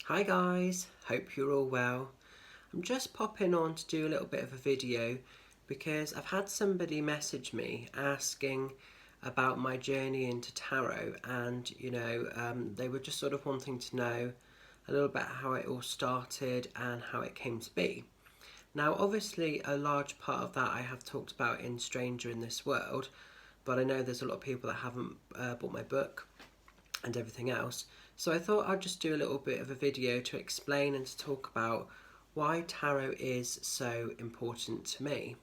Hi guys, hope you're all well. I'm just popping on to do a little bit of a video because I've had somebody message me asking about my journey into tarot, and they were just sort of wanting to know a little bit how it all started and how it came to be. Now obviously a large part of that I have talked about in Stranger in This World, but I know there's a lot of people that haven't bought my book and everything else. So I thought I'd just do a little bit of a video to explain and to talk about why tarot is so important to me.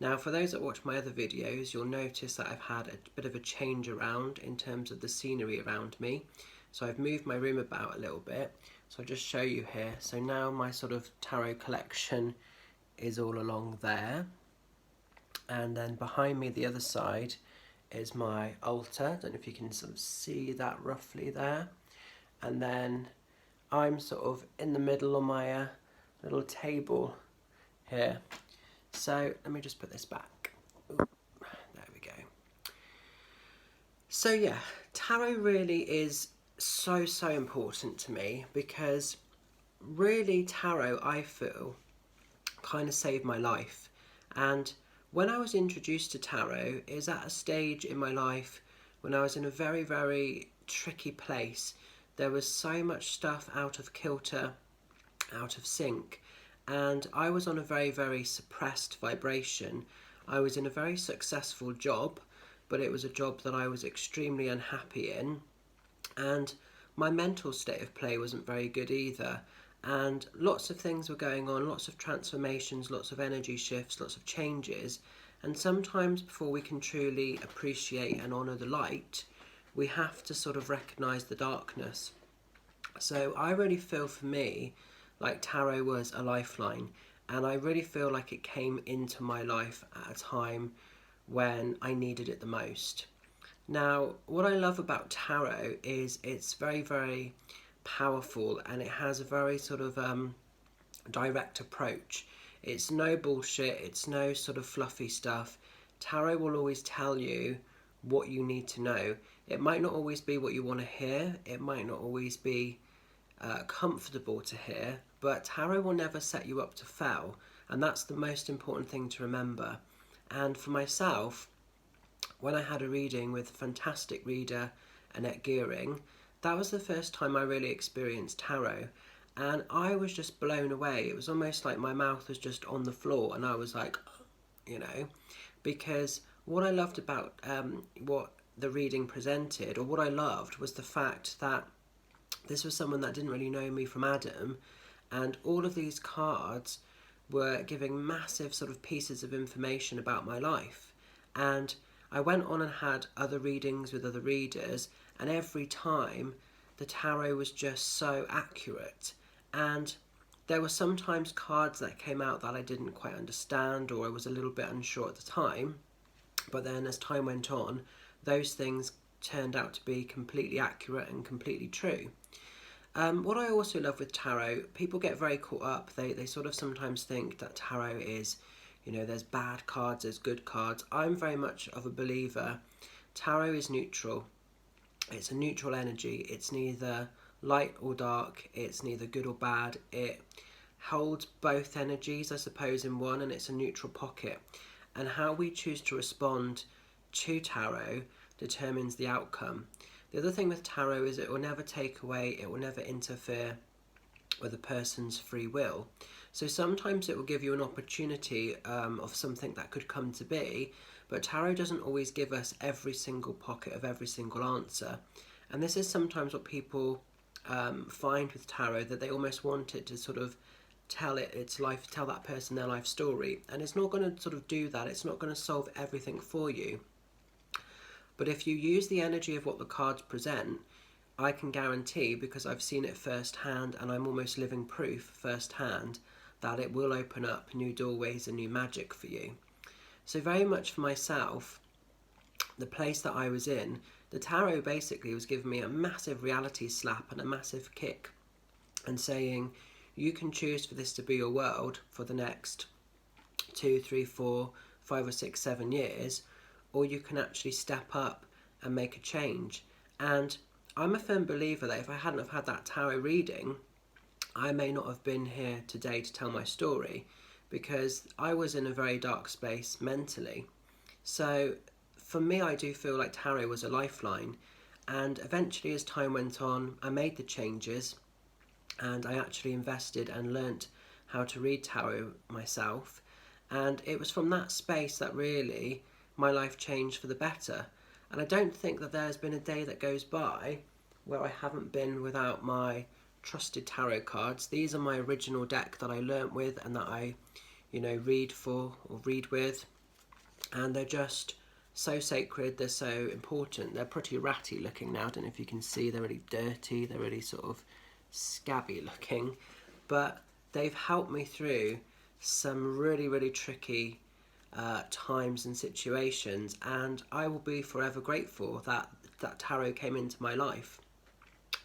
Now, for those that watch my other videos, you'll notice that I've had a bit of a change around in terms of the scenery around me. So I've moved my room about a little bit. So I'll just show you here. So now my sort of tarot collection is all along there. And then behind me, the other side, is my altar. I don't know if you can sort of see that roughly there. And then I'm sort of in the middle on my little table here. So let me just put this back. Ooh, there we go. So yeah, tarot really is so important to me because really tarot, I feel, kind of saved my life. And when I was introduced to tarot is at a stage in my life when I was in a very tricky place. There was so much stuff out of kilter, out of sync, and I was on a very suppressed vibration. I was in a very successful job, but it was a job that I was extremely unhappy in, and my mental state of play wasn't very good either. And lots of things were going on, lots of transformations, lots of energy shifts, lots of changes. And sometimes before we can truly appreciate and honour the light, we have to sort of recognise the darkness. So I really feel, for me, like tarot was a lifeline, and I really feel like it came into my life at a time when I needed it the most. Now, what I love about tarot is it's very powerful, and it has a very sort of direct approach. It's no bullshit, it's no sort of fluffy stuff. Tarot will always tell you what you need to know. It might not always be what you want to hear, it might not always be comfortable to hear, but tarot will never set you up to fail, and that's the most important thing to remember. And for myself, when I had a reading with a fantastic reader, Annette Gearing, that was the first time I really experienced tarot, and I was just blown away. It was almost like my mouth was just on the floor, and I was like, because what I loved about what the reading presented, or what I loved, was the fact that this was someone that didn't really know me from Adam, and all of these cards were giving massive sort of pieces of information about my life. And I went on and had other readings with other readers, and every time the tarot was just so accurate. And there were sometimes cards that came out that I didn't quite understand, or I was a little bit unsure at the time, but then as time went on, those things turned out to be completely accurate and completely true. What I also love with tarot, people get very caught up. They sort of sometimes think that tarot is, there's bad cards, there's good cards. I'm very much of a believer. Tarot is neutral. It's a neutral energy. It's neither light or dark. It's neither good or bad. It holds both energies, I suppose, in one, and it's a neutral pocket. And how we choose to respond to tarot determines the outcome. The other thing with tarot is it will never take away, it will never interfere with a person's free will. So sometimes it will give you an opportunity of something that could come to be, but tarot doesn't always give us every single pocket of every single answer. And this is sometimes what people find with tarot, that they almost want it to sort of tell that person their life story, and it's not going to sort of do that. It's not going to solve everything for you. But if you use the energy of what the cards present, I can guarantee, because I've seen it firsthand and I'm almost living proof firsthand, that it will open up new doorways and new magic for you. So very much for myself, the place that I was in, the tarot basically was giving me a massive reality slap and a massive kick, and saying, you can choose for this to be your world for the next 2, 3, 4, 5 or 6, 7 years, or you can actually step up and make a change. And I'm a firm believer that if I hadn't have had that tarot reading, I may not have been here today to tell my story because I was in a very dark space mentally. So for me, I do feel like tarot was a lifeline. And eventually, as time went on, I made the changes and I actually invested and learnt how to read tarot myself. And it was from that space that really my life changed for the better. And I don't think that there's been a day that goes by where I haven't been without my trusted tarot cards. These are my original deck that I learnt with and that I, read for or read with. And they're just so sacred, they're so important. They're pretty ratty looking now. I don't know if you can see, they're really dirty, they're really sort of scabby looking. But they've helped me through some really, really tricky times and situations, and I will be forever grateful that tarot came into my life,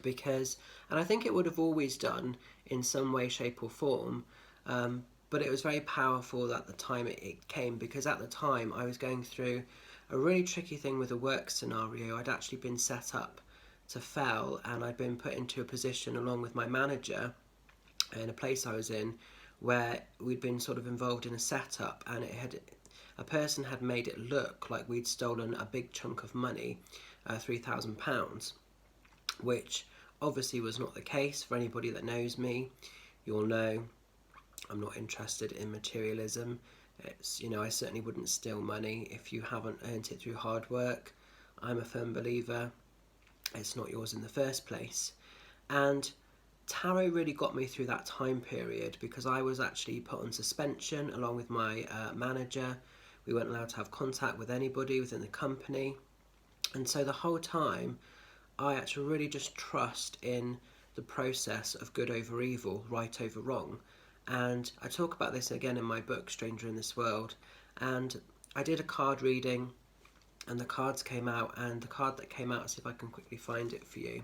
because, and I think it would have always done in some way, shape or form, but it was very powerful at the time it came, because at the time I was going through a really tricky thing with a work scenario. I'd actually been set up to fail, and I'd been put into a position along with my manager in a place I was in where we'd been sort of involved in a setup, and a person had made it look like we'd stolen a big chunk of money, £3,000, which obviously was not the case. For anybody that knows me, you'll know I'm not interested in materialism. It's, I certainly wouldn't steal money if you haven't earned it through hard work. I'm a firm believer it's not yours in the first place. And tarot really got me through that time period, because I was actually put on suspension along with my manager. We weren't allowed to have contact with anybody within the company. And so the whole time I had to really just trust in the process of good over evil, right over wrong. And I talk about this again in my book, Stranger in This World. And I did a card reading, and the cards came out, and the card that came out, see if I can quickly find it for you.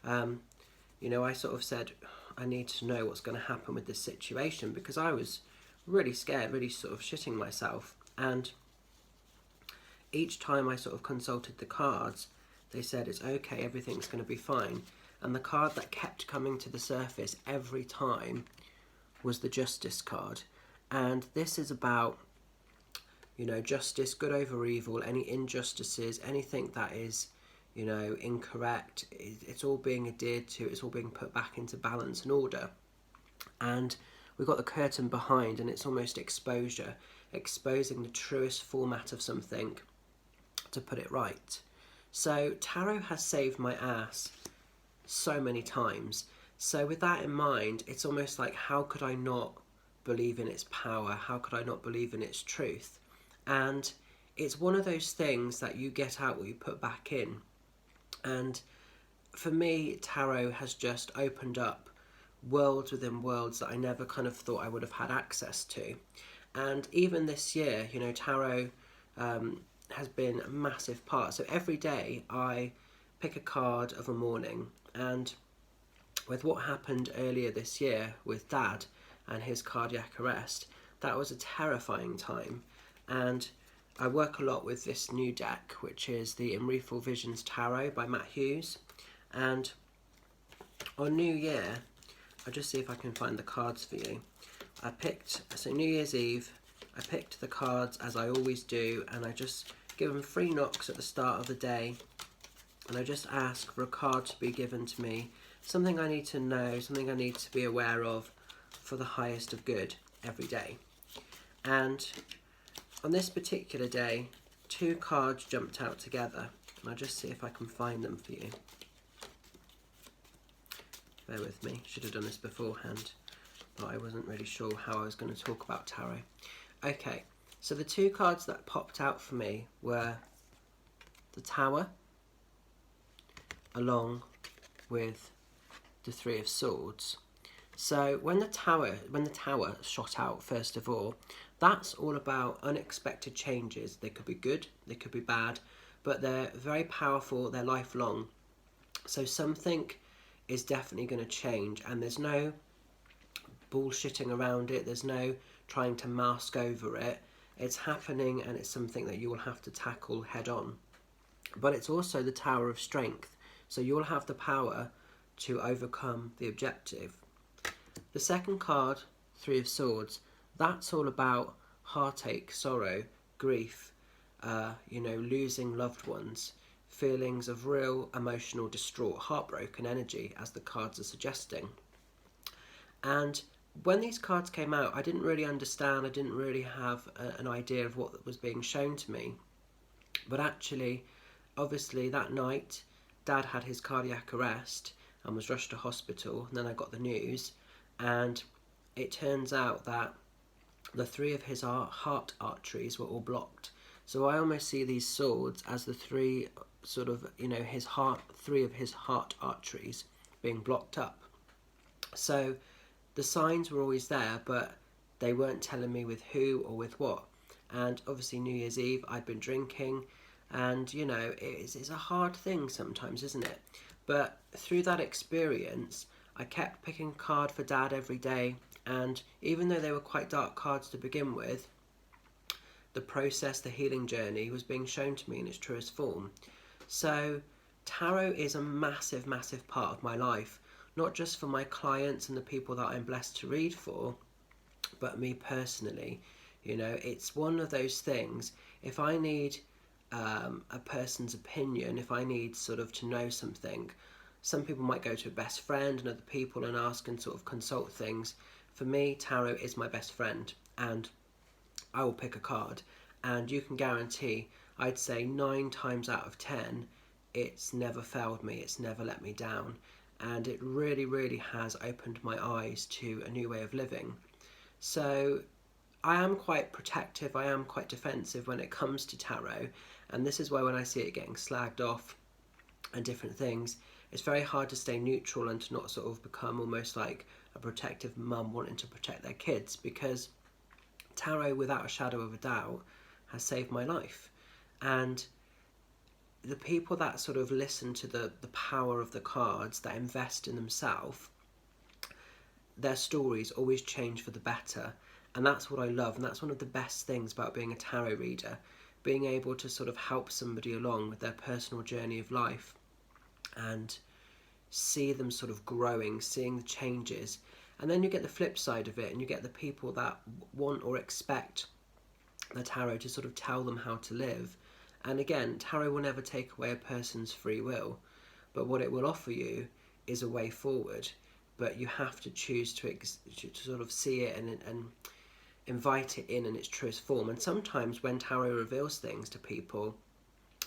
I sort of said, I need to know what's going to happen with this situation, because I was really scared, really sort of shitting myself. And each time I sort of consulted the cards, they said, it's okay, everything's going to be fine. And the card that kept coming to the surface every time was the Justice card. And this is about, justice, good over evil, any injustices, anything that is, incorrect, it's all being adhered to, it's all being put back into balance and order. And we've got the curtain behind, and it's almost exposure, exposing the truest format of something to put it right. So tarot has saved my ass so many times. So with that in mind, it's almost like, how could I not believe in its power? How could I not believe in its truth? And it's one of those things that you get out what you put back in. And for me, tarot has just opened up worlds within worlds that I never kind of thought I would have had access to. And even this year, tarot has been a massive part. So every day I pick a card of a morning, and with what happened earlier this year with Dad and his cardiac arrest, that was a terrifying time. And I work a lot with this new deck, which is the Imreful Visions Tarot by Matt Hughes. And on New Year, I'll just see if I can find the cards for you. So New Year's Eve, I picked the cards as I always do, and I just give them 3 knocks at the start of the day. And I just ask for a card to be given to me, something I need to know, something I need to be aware of for the highest of good every day. And on this particular day, 2 cards jumped out together, and I'll just see if I can find them for you. Bear with me, should have done this beforehand, but I wasn't really sure how I was going to talk about tarot. Okay, so the 2 cards that popped out for me were the Tower, along with the 3 of Swords. So when the tower shot out, first of all, that's all about unexpected changes. They could be good, they could be bad, but they're very powerful, they're lifelong. So something is definitely going to change, and there's no bullshitting around it, there's no trying to mask over it. It's happening, and it's something that you will have to tackle head on. But it's also the Tower of Strength, so you'll have the power to overcome the objective. The second card, Three of Swords, that's all about heartache, sorrow, grief, losing loved ones, feelings of real emotional distraught, heartbroken energy, as the cards are suggesting. And when these cards came out, I didn't really understand, I didn't really have an idea of what was being shown to me. But actually, obviously, that night, Dad had his cardiac arrest and was rushed to hospital, and then I got the news, and it turns out that the three of his heart arteries were all blocked. So I almost see these swords as the three three of his heart arteries being blocked up. So the signs were always there, but they weren't telling me with who or with what. And obviously New Year's Eve, I'd been drinking, and it's a hard thing sometimes, isn't it? But through that experience, I kept picking a card for Dad every day, and even though they were quite dark cards to begin with, the process, the healing journey was being shown to me in its truest form. So tarot is a massive, massive part of my life, not just for my clients and the people that I'm blessed to read for, but me personally. It's one of those things, if I need a person's opinion, if I need sort of to know something, some people might go to a best friend and other people and ask and sort of consult things. For me, tarot is my best friend, and I will pick a card, and you can guarantee, I'd say 9 times out of 10, it's never failed me, it's never let me down, and it really, really has opened my eyes to a new way of living. So I am quite protective, I am quite defensive when it comes to tarot, and this is why when I see it getting slagged off and different things, it's very hard to stay neutral and to not sort of become almost like a protective mum wanting to protect their kids, because tarot, without a shadow of a doubt, has saved my life. And the people that sort of listen to the power of the cards, that invest in themselves, their stories always change for the better. And that's what I love, and that's one of the best things about being a tarot reader, being able to sort of help somebody along with their personal journey of life and see them sort of growing, seeing the changes. And then you get the flip side of it, and you get the people that want or expect the tarot to sort of tell them how to live. And again, tarot will never take away a person's free will, but what it will offer you is a way forward. But you have to choose to sort of see it and invite it in its truest form. And sometimes when tarot reveals things to people,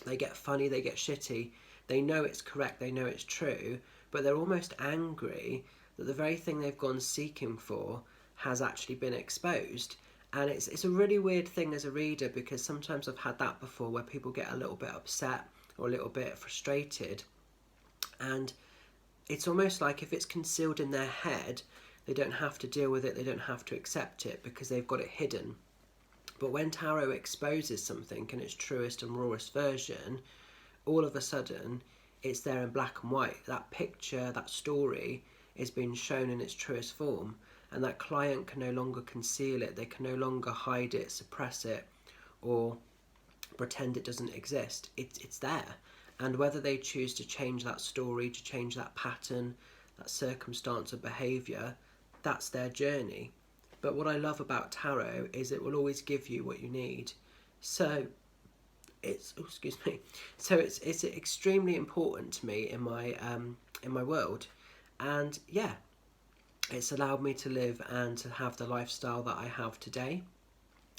they get funny, they get shitty, they know it's correct, they know it's true, but they're almost angry that the very thing they've gone seeking for has actually been exposed. And it's a really weird thing as a reader, because sometimes I've had that before where people get a little bit upset or a little bit frustrated, and it's almost like if it's concealed in their head, they don't have to deal with it, they don't have to accept it because they've got it hidden. But when tarot exposes something in its truest and rawest version, all of a sudden it's there in black and white. That picture, that story is being shown in its truest form, and that client can no longer conceal it, they can no longer hide it, suppress it, or pretend it doesn't exist. It's there. And whether they choose to change that story, to change that pattern, that circumstance or behaviour, that's their journey. But what I love about tarot is it will always give you what you need. So it's it's extremely important to me in my world. And yeah, it's allowed me to live and to have the lifestyle that I have today.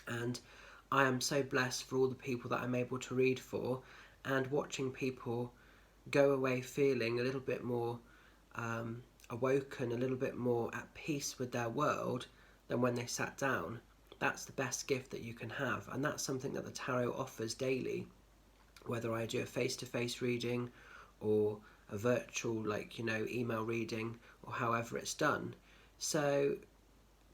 And I am so blessed for all the people that I'm able to read for, and watching people go away feeling a little bit more awoken, a little bit more at peace with their world than when they sat down. That's the best gift that you can have, and that's something that the tarot offers daily, whether I do a face-to-face reading or a virtual email reading, or however it's done. So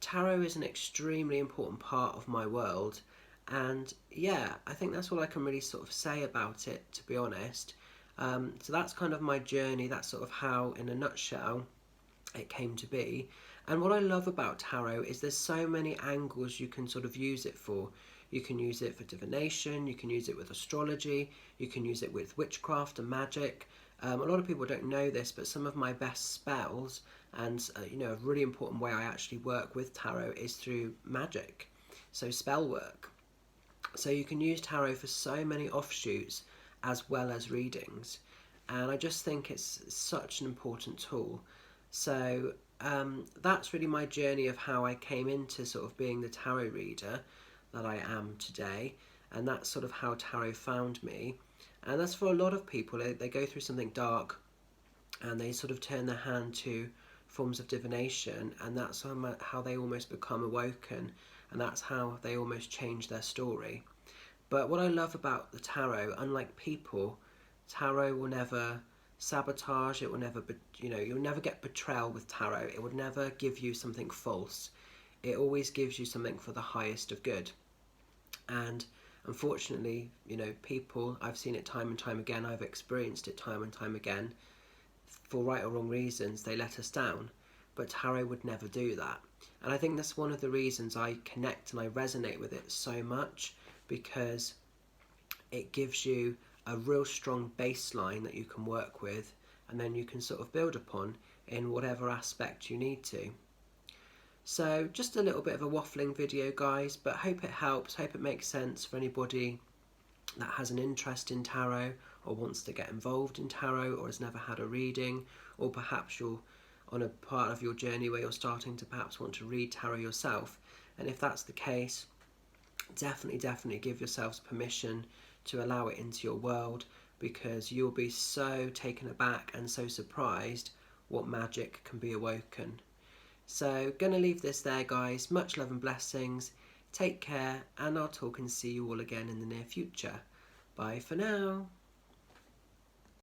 tarot is an extremely important part of my world. And yeah, I think that's all I can really sort of say about it, to be honest. So that's kind of my journey. That's sort of how, in a nutshell, it came to be. And what I love about tarot is there's so many angles you can sort of use it for. You can use it for divination, you can use it with astrology, you can use it with witchcraft and magic. A lot of people don't know this, but some of my best spells and a really important way I actually work with tarot is through magic, so spell work. So you can use tarot for so many offshoots as well as readings, and I just think it's such an important tool. So that's really my journey of how I came into sort of being the tarot reader that I am today, and that's sort of how tarot found me. And that's for a lot of people. They go through something dark and they sort of turn their hand to forms of divination, and that's how they almost become awoken, and that's how they almost change their story. But what I love about the tarot, unlike people, tarot will never sabotage. It will never, you'll never get betrayal with tarot. It would never give you something false. It always gives you something for the highest of good. And unfortunately, people, I've seen it time and time again, I've experienced it time and time again, for right or wrong reasons, they let us down. But tarot would never do that. And I think that's one of the reasons I connect and I resonate with it so much, because it gives you a real strong baseline that you can work with, and then you can sort of build upon in whatever aspect you need to. So just a little bit of a waffling video, guys, but hope it helps, hope it makes sense for anybody that has an interest in tarot or wants to get involved in tarot or has never had a reading, or perhaps you're on a part of your journey where you're starting to perhaps want to read tarot yourself. And if that's the case, definitely give yourselves permission to allow it into your world, because you'll be so taken aback and so surprised what magic can be awoken. So gonna leave this there, guys. Much love and blessings. Take care, and I'll talk and see you all again in the near future. Bye for now.